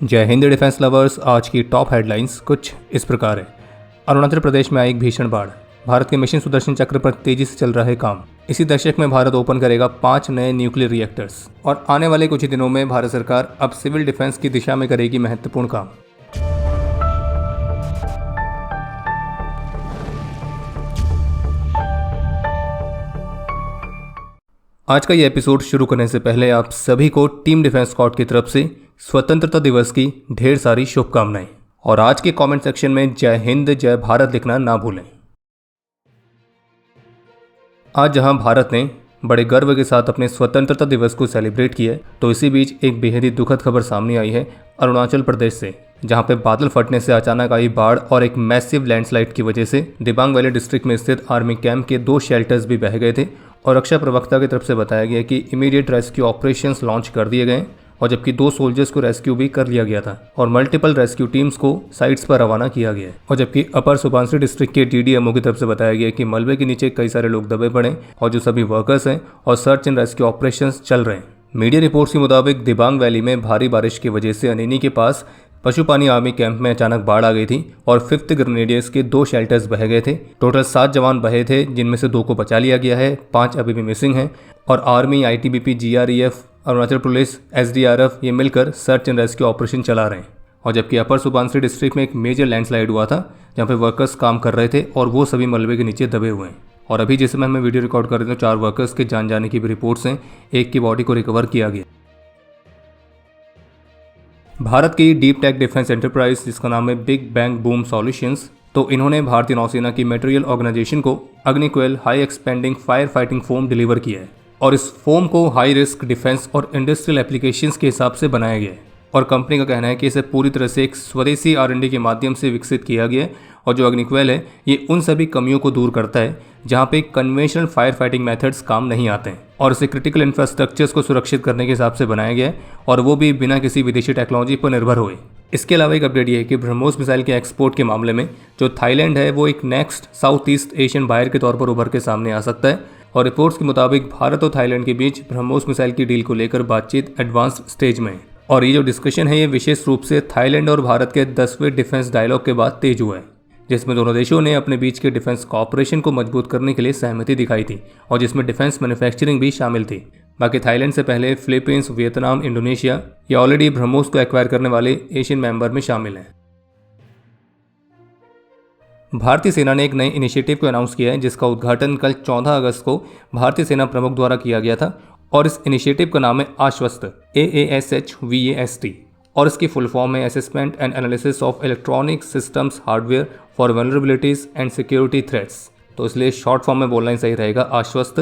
जय Hind defence lovers. आज की टॉप हेडलाइंस कुछ इस प्रकार है। अरुणाचल प्रदेश में आई एक भीषण बाढ़। भारत के मिशन सुदर्शन चक्र पर तेजी से चल रहा है काम। इसी दशक में भारत ओपन करेगा 5 नए न्यूक्लियर रिएक्टर्स और आने वाले कुछ ही दिनों में भारत सरकार अब सिविल डिफेंस की दिशा में करेगी महत्वपूर्ण काम। आज का ये एपिसोड शुरू करने से पहले आप सभी को टीम डिफेंस स्क्वाड की तरफ से स्वतंत्रता दिवस की ढेर सारी शुभकामनाएं। और आज के कमेंट सेक्शन में जय हिंद जय भारत लिखना ना भूलें। आज जहां भारत ने बड़े गर्व के साथ अपने स्वतंत्रता दिवस को सेलिब्रेट किया है, तो इसी बीच एक बेहद ही दुखद खबर सामने आई है अरुणाचल प्रदेश से, जहां पे बादल फटने से अचानक आई बाढ़ और एक मैसिव लैंडस्लाइड की वजह से दिबांग वैली डिस्ट्रिक्ट में स्थित आर्मी कैंप के 2 शेल्टर्स भी बह गए थे। और रक्षा प्रवक्ता की तरफ से बताया गया कि इमीडिएट रेस्क्यू ऑपरेशंस लॉन्च कर दिए गए और जबकि 2 सोल्जर्स को रेस्क्यू भी कर लिया गया था और मल्टीपल रेस्क्यू टीम्स को साइट्स पर रवाना किया गया है। और जबकि अपर सुबनसिरी डिस्ट्रिक्ट के डीडीएमओ की तरफ से बताया गया कि मलबे के नीचे कई सारे लोग दबे पड़े और जो सभी वर्कर्स हैं और सर्च एंड रेस्क्यू ऑपरेशंस चल रहे हैं। मीडिया रिपोर्ट्स के मुताबिक दिबांग वैली में भारी बारिश की वजह से अनिनी के पास पशुपानी आर्मी कैंप में अचानक बाढ़ आ गई थी और 5th ग्रेनेडियर्स के 2 शेल्टर्स बह गए थे। टोटल 7 जवान बहे थे, जिनमें से 2 को बचा लिया गया है, 5 अभी भी मिसिंग हैं। और army, ITBP, GREF, Arunachal police, SDRF ये मिलकर सर्च एंड रेस्क्यू ऑपरेशन चला रहे हैं। और जबकि अपर सुबनसिरी डिस्ट्रिक्ट में एक मेजर लैंडस्लाइड हुआ था जहाँ पे वर्कर्स काम कर रहे थे और वो सभी मलबे के नीचे दबे हुए हैं। और अभी जिस समय हमें वीडियो रिकॉर्ड कर रहे थे 4 वर्कर्स के जान जाने की भी रिपोर्ट्स हैं। एक की बॉडी को रिकवर किया गया। भारत की डीप टेक डिफेंस एंटरप्राइज, जिसका नाम है बिग बैंग बूम सॉल्यूशंस, तो इन्होंने भारतीय नौसेना की मटेरियल ऑर्गेनाइजेशन को अग्निक्वेल high expanding fire fighting foam deliver किया है। और इस फोम को हाई रिस्क डिफेंस और इंडस्ट्रियल एप्लीकेशंस के हिसाब से बनाया गया है। और कंपनी का कहना है कि इसे पूरी तरह से एक स्वदेशी R&D के माध्यम से विकसित किया गया है। और जो अग्निक्वेल है ये उन सभी कमियों को दूर करता है जहाँ पे कन्वेंशनल फायर फाइटिंग मेथड्स काम नहीं आते हैं। और इसे क्रिटिकल इंफ्रास्ट्रक्चर्स को सुरक्षित करने के हिसाब से बनाया गया है और वो भी बिना किसी विदेशी टेक्नोलॉजी पर निर्भर हुए। इसके अलावा एक अपडेट ये है कि ब्रह्मोस मिसाइल के एक्सपोर्ट के मामले में जो थाईलैंड है वो एक next south east Asian buyer के तौर पर उभर के सामने आ सकता है। और रिपोर्ट्स के मुताबिक भारत और थाईलैंड के बीच ब्रह्मोस मिसाइल की डील को लेकर बातचीत एडवांस्ड स्टेज में है। और ये जो डिस्कशन है ये विशेष रूप से थाईलैंड और भारत के 10वें डिफेंस डायलॉग के बाद तेज हुआ है, जिसमें दोनों देशों ने अपने बीच के डिफेंस कॉपरेशन को मजबूत करने के लिए सहमति दिखाई थी और जिसमें डिफेंस मैन्युफैक्चरिंग भी शामिल थी। बाकी थाईलैंड से पहले फिलीपींस, वियतनाम, इंडोनेशिया ये ऑलरेडी ब्रह्मोस को एक्वायर करने वाले एशियन मेंबर में शामिल हैं। भारतीय सेना ने एक नए इनिशिएटिव को अनाउंस किया है जिसका उद्घाटन कल 14 अगस्त को भारतीय सेना प्रमुख द्वारा किया गया था। और इस इनिशिएटिव का नाम है आश्वस्त, AASHVAST। और इसकी फुल फॉर्म है assessment and analysis of electronic systems hardware for vulnerabilities and security threats. तो इसलिए शॉर्ट फॉर्म में बोलना ही सही रहेगा, आश्वस्त।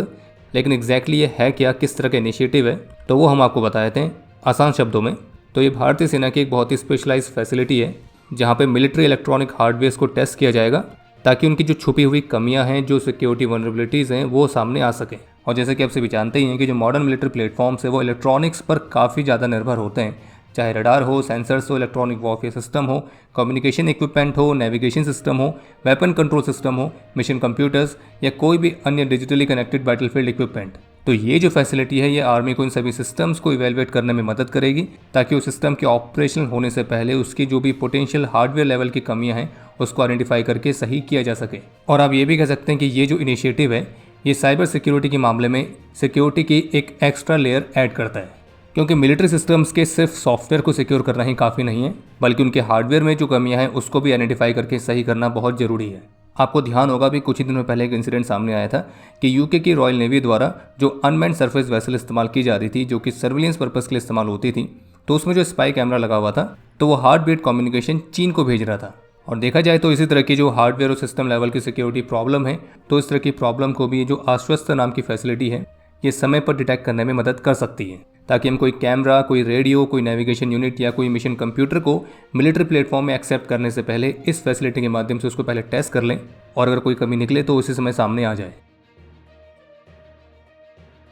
लेकिन एग्जैक्टली ये है क्या, किस तरह का इनिशिएटिव है, तो वो हम आपको बता देते हैं आसान शब्दों में। तो ये भारतीय सेना की एक बहुत ही स्पेशलाइज्ड फैसिलिटी है जहाँ पे मिलिट्री इलेक्ट्रॉनिक हार्डवेयर को टेस्ट किया जाएगा ताकि उनकी जो छुपी हुई कमियां हैं, जो सिक्योरिटी वल्नरेबिलिटीज़ हैं, वो सामने आ सकें। और जैसे कि आप सभी जानते ही हैं कि जो मॉडर्न मिलिट्री प्लेटफॉर्म्स है वो इलेक्ट्रॉनिक्स पर काफ़ी ज़्यादा निर्भर होते हैं, चाहे रडार हो, सेंसर्स हो, इलेक्ट्रॉनिक वॉरफेयर सिस्टम हो, कम्युनिकेशन इक्विपमेंट हो, नेविगेशन सिस्टम हो, वेपन कंट्रोल सिस्टम हो, मिशन कंप्यूटर्स या कोई भी अन्य डिजिटली कनेक्टेड बैटलफील्ड इक्विपमेंट। तो ये जो फैसिलिटी है ये आर्मी को इन सभी सिस्टम्स को इवेलुएट करने में मदद करेगी ताकि उस सिस्टम के ऑपरेशनल होने से पहले उसकी जो भी पोटेंशियल हार्डवेयर लेवल की कमियां हैं उसको आइडेंटिफाई करके सही किया जा सके। और आप ये भी कह सकते हैं कि ये जो इनिशिएटिव है ये साइबर सिक्योरिटी के मामले में सिक्योरिटी की एक एक्स्ट्रा लेयर ऐड करता है, क्योंकि मिलिट्री सिस्टम्स के सिर्फ सॉफ्टवेयर को सिक्योर करना ही काफ़ी नहीं है, बल्कि उनके हार्डवेयर में जो कमियां हैं उसको भी आइडेंटिफाई करके सही करना बहुत ज़रूरी है। आपको ध्यान होगा भी कुछ ही दिनों पहले एक इंसिडेंट सामने आया था कि यूके की रॉयल नेवी द्वारा जो अनमैन्ड सरफेस वेसल इस्तेमाल की जा रही थी, जो कि सर्विलेंस पर्पज़ के लिए इस्तेमाल होती थी, तो उसमें जो स्पाई कैमरा लगा हुआ था तो वो हार्ट बीट कम्युनिकेशन चीन को भेज रहा था। और देखा जाए तो इसी तरह की जो हार्डवेयर और सिस्टम लेवल की सिक्योरिटी प्रॉब्लम है, तो इस तरह की प्रॉब्लम को भी जो आश्वस्त नाम की फैसिलिटी है ये समय पर डिटेक्ट करने में मदद कर सकती है, ताकि हम कोई कैमरा, कोई रेडियो, कोई नेविगेशन यूनिट या कोई मिशन कंप्यूटर को मिलिट्री प्लेटफॉर्म में एक्सेप्ट करने से पहले इस फैसिलिटी के माध्यम से उसको पहले टेस्ट कर लें और अगर कोई कमी निकले तो उसी समय सामने आ जाए।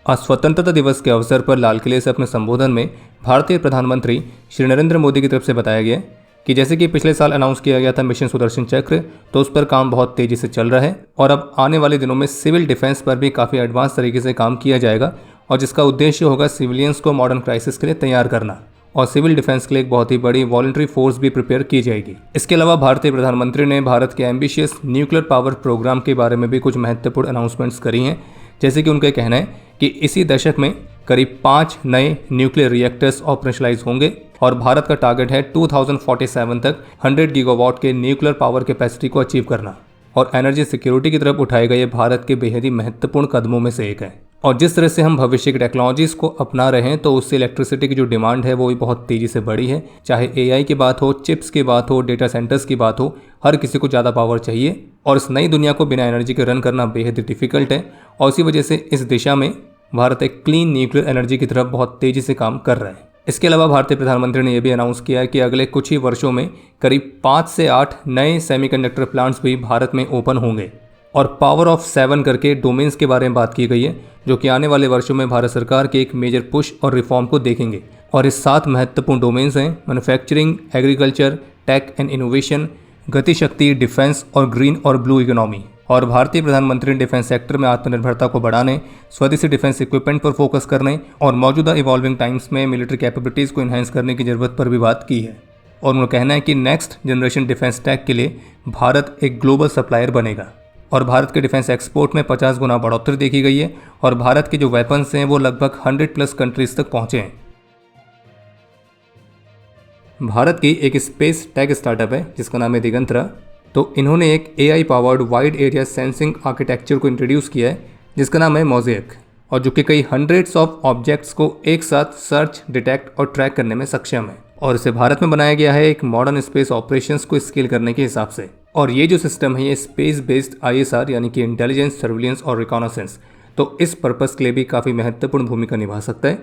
आज स्वतंत्रता दिवस के अवसर पर लाल किले से अपने संबोधन में भारतीय प्रधानमंत्री श्री नरेंद्र मोदी की तरफ से बताया गया कि जैसे कि पिछले साल अनाउंस किया गया था मिशन सुदर्शन चक्र, तो उस पर काम बहुत तेजी से चल रहा है और अब आने वाले दिनों में सिविल डिफेंस पर भी काफ़ी एडवांस तरीके से काम किया जाएगा और जिसका उद्देश्य होगा सिविलियंस को मॉडर्न क्राइसिस के लिए तैयार करना। और सिविल डिफेंस के लिए एक बहुत ही बड़ी वॉलंटरी फोर्स भी प्रिपेयर की जाएगी। इसके अलावा भारतीय प्रधानमंत्री ने भारत के एम्बिशियस न्यूक्लियर पावर प्रोग्राम के बारे में भी कुछ महत्वपूर्ण अनाउंसमेंट्स करी हैं, जैसे कि उनका कहना है कि इसी दशक में करीब 5 नए न्यूक्लियर रिएक्टर्स ऑपरेशनलाइज होंगे और भारत का टारगेट है 2047 तक 100 गीगावाट के न्यूक्लियर पावर कैपेसिटी को अचीव करना। और एनर्जी सिक्योरिटी की तरफ उठाए गए भारत के बेहद ही महत्वपूर्ण कदमों में से एक है। और जिस तरह से हम भविष्य की टेक्नोलॉजीज़ को अपना रहे हैं तो उससे इलेक्ट्रिसिटी की जो डिमांड है वो भी बहुत तेज़ी से बढ़ी है। चाहे एआई की बात हो, चिप्स की बात हो, डेटा सेंटर्स की बात हो, हर किसी को ज़्यादा पावर चाहिए और इस नई दुनिया को बिना एनर्जी के रन करना बेहद ही डिफिकल्ट है। और इसी वजह से इस दिशा में भारत एक क्लीन न्यूक्लियर एनर्जी की तरफ बहुत तेज़ी से काम कर रहा है। इसके अलावा भारतीय प्रधानमंत्री ने यह भी अनाउंस किया है कि अगले कुछ ही वर्षों में करीब 5 से 8 नए सेमीकंडक्टर प्लांट्स भी भारत में ओपन होंगे। और पावर ऑफ 7 करके डोमेन्स के बारे में बात की गई है, जो कि आने वाले वर्षों में भारत सरकार के एक मेजर पुश और रिफॉर्म को देखेंगे। और इस 7 महत्वपूर्ण डोमेन्स हैं manufacturing, agriculture, tech and innovation, Gati Shakti, defence और ग्रीन और ब्लू इकोनॉमी। और भारतीय प्रधानमंत्री ने डिफेंस सेक्टर में आत्मनिर्भरता को बढ़ाने, स्वदेशी डिफेंस इक्विपमेंट पर फोकस करने और मौजूदा इवॉल्विंग टाइम्स में मिलिट्री कैपेबिलिटीज़ को इन्हेंस करने की जरूरत पर भी बात की है। और उनका कहना है कि नेक्स्ट जनरेशन डिफेंस टेक के लिए भारत एक ग्लोबल सप्लायर बनेगा। और भारत के डिफेंस एक्सपोर्ट में 50 गुना बढ़ोतरी देखी गई है और भारत के जो वेपन्स हैं वो लगभग 100+ कंट्रीज तक पहुँचे हैं। भारत की एक स्पेस टेक स्टार्टअप है जिसका नाम है दिगंतरा। तो इन्होंने एक AI powered wide area sensing architecture को इंट्रोड्यूस किया है जिसका नाम है मोज़ेक, और जो कि कई हंड्रेड्स ऑफ ऑब्जेक्ट्स को एक साथ सर्च, डिटेक्ट और ट्रैक करने में सक्षम है। और इसे भारत में बनाया गया है एक मॉडर्न स्पेस ऑपरेशंस को स्केल करने के हिसाब से। और ये जो सिस्टम है ये स्पेस बेस्ड ISR यानी कि इंटेलिजेंस, सर्विलेंस और रिकॉनेसेंस, तो इस पर्पस के लिए भी काफ़ी महत्वपूर्ण भूमिका निभा सकता है।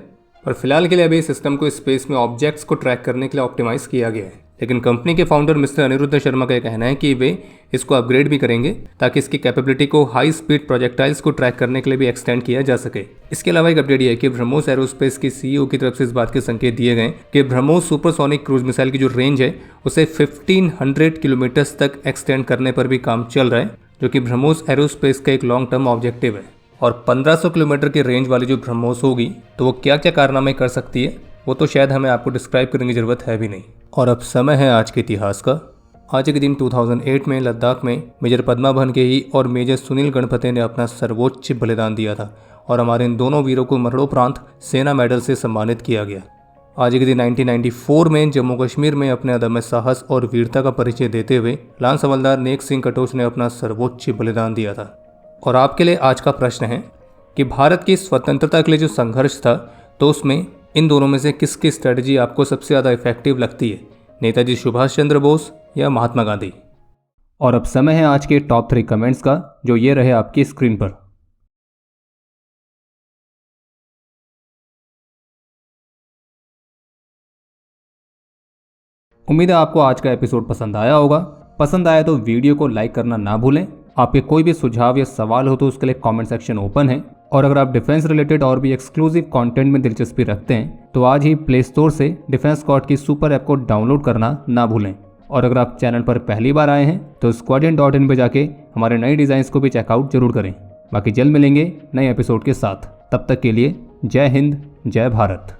पर फिलहाल के लिए अभी इस सिस्टम को स्पेस में ऑब्जेक्ट्स को ट्रैक करने के लिए ऑप्टिमाइज किया गया है। लेकिन कंपनी के फाउंडर मिस्टर अनिरुद्ध शर्मा का कहना है कि वे इसको अपग्रेड भी करेंगे ताकि इसकी कैपेबिलिटी को हाई स्पीड प्रोजेक्टाइल्स को ट्रैक करने के लिए भी एक्सटेंड किया जा सके। इसके अलावा एक अपडेट यह है कि ब्रह्मोस एरोस्पेस के CEO की तरफ से इस बात के संकेत दिए गए कि ब्रह्मोस सुपरसोनिक क्रूज मिसाइल की जो रेंज है उसे 1500 किलोमीटर्स तक एक्सटेंड करने पर भी काम चल रहा है, जो कि ब्रह्मोस एरोस्पेस का एक लॉन्ग टर्म ऑब्जेक्टिव है। और 1500 किलोमीटर की रेंज वाली जो ब्रह्मोस होगी तो वो क्या क्या कारनामे कर सकती है वो तो शायद हमें आपको डिस्क्राइब करने की ज़रूरत है भी नहीं। और अब समय है आज के इतिहास का। आज के दिन 2008 में लद्दाख में मेजर पद्मा बनगेही और मेजर सुनील गणपते ने अपना सर्वोच्च बलिदान दिया था और हमारे इन दोनों वीरों को मरणोपरांत सेना मेडल से सम्मानित किया गया। आज के दिन 1994 में जम्मू कश्मीर में अपने अदम्य साहस और वीरता का परिचय देते हुए लांस हवलदार नेक सिंह कटोच ने अपना सर्वोच्च बलिदान दिया था। और आपके लिए आज का प्रश्न है कि भारत की स्वतंत्रता के लिए जो संघर्ष था तो उसमें इन दोनों में से किसकी स्ट्रेटजी आपको सबसे ज़्यादा इफेक्टिव लगती है, नेताजी सुभाष चंद्र बोस या महात्मा गांधी। और अब समय है आज के टॉप 3 कमेंट्स का, जो ये रहे आपकी स्क्रीन पर। उम्मीद है आपको आज का एपिसोड पसंद आया होगा। पसंद आया तो वीडियो को लाइक करना ना भूलें। आपके कोई भी सुझाव या सवाल हो तो उसके लिए कमेंट सेक्शन ओपन है। और अगर आप डिफेंस रिलेटेड और भी एक्सक्लूसिव कंटेंट में दिलचस्पी रखते हैं तो आज ही प्ले स्टोर से डिफेंस स्क्वाड की सुपर ऐप को डाउनलोड करना ना भूलें। और अगर आप चैनल पर पहली बार आए हैं तो squadron.in पे जाके हमारे नए डिज़ाइंस को भी चेकआउट जरूर करें। बाकी जल्द मिलेंगे नए एपिसोड के साथ। तब तक के लिए जय हिंद, जय भारत।